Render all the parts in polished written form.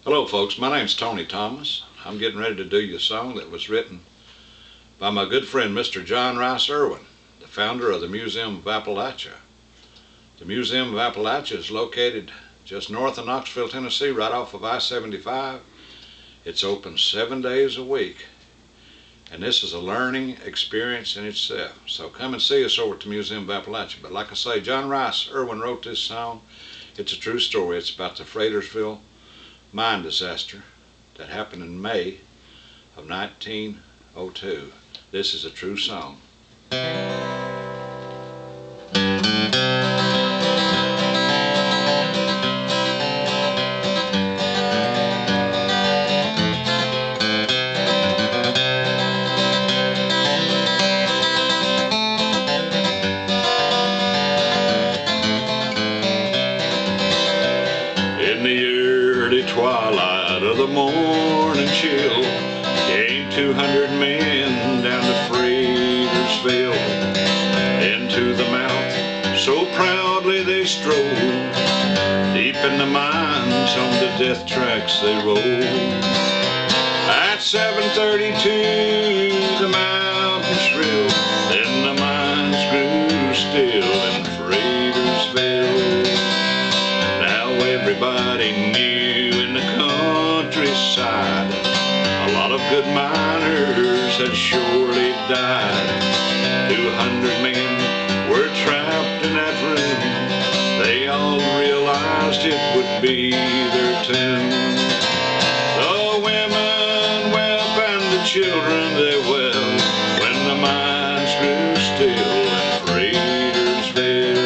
Hello folks, my name's Tony Thomas. I'm getting ready to do you a song that was written by my good friend Mr. John Rice Irwin, the founder of the Museum of Appalachia. The Museum of Appalachia is located just north of Knoxville, Tennessee, right off of I-75. It's open 7 days a week, and this is a learning experience in itself. So come and see us over at the Museum of Appalachia. But like I say, John Rice Irwin wrote this song. It's a true story. It's about the Fratersville mine disaster that happened in May of 1902. This is a true song. In the early twilight of the morning chill came 200 men down to Fratersville. Into the mouth so proudly they strode, deep in the mines on the death tracks they rolled. At 7:32 the mountains shrilled, then the mines grew still in Fratersville. Now everybody knew in the countryside a lot of good miners had surely died. 200 men were trapped in that room. They all realized it would be their tomb. The women wept and the children they wept when the mines grew still in Fratersville.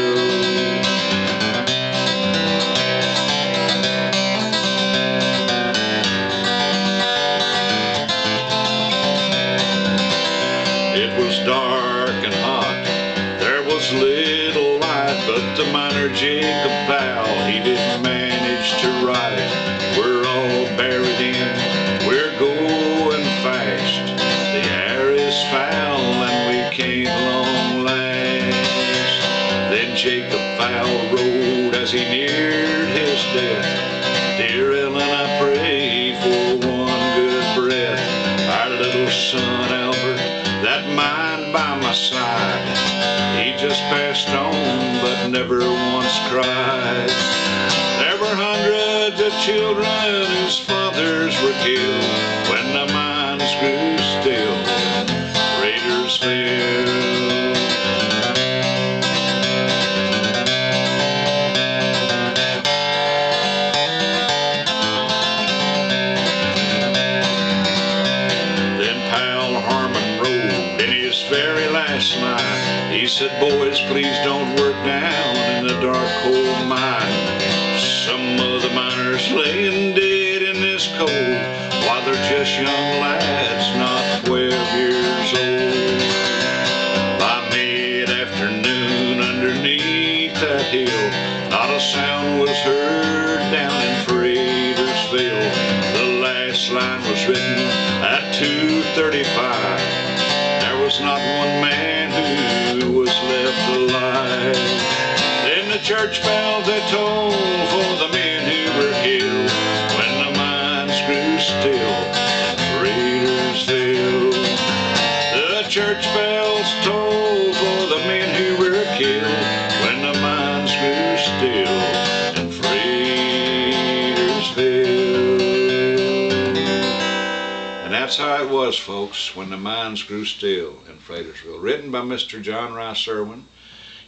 It was dark and hot, there was little light, but the miner Jacob Powell, he didn't manage to write. We're all buried in, we're going fast, the air is foul and we can't long last. Then Jacob Powell wrote as he neared his death, "Dear Ellen, I pray for one good breath. Our little son Albert, that mine by my side, he just passed on but never once cried. There were hundreds of children whose fathers were killed when the mines grew still in Fratersville." Very last night, he said, "Boys, please don't work down in the dark cold mine. Some of the miners laying dead in this cold, while they're just young lads, not 12 years old." By mid-afternoon, underneath that hill, not a sound was heard down in Fratersville. The last line was written at 2:35. There was not one man who was left alive. Then the church bells they tolled for the men who were killed when the mines grew still in Fratersville. The church bells tolled for the men who were killed when the mines grew still in Fratersville. And that's how it was, folks, when the mines grew still in Fratersville. Written by Mr. John Rice Irwin.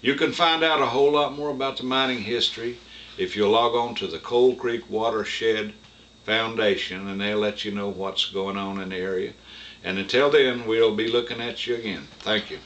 You can find out a whole lot more about the mining history if you log on to the Coal Creek Watershed Foundation, and they'll let you know what's going on in the area. And until then, we'll be looking at you again. Thank you.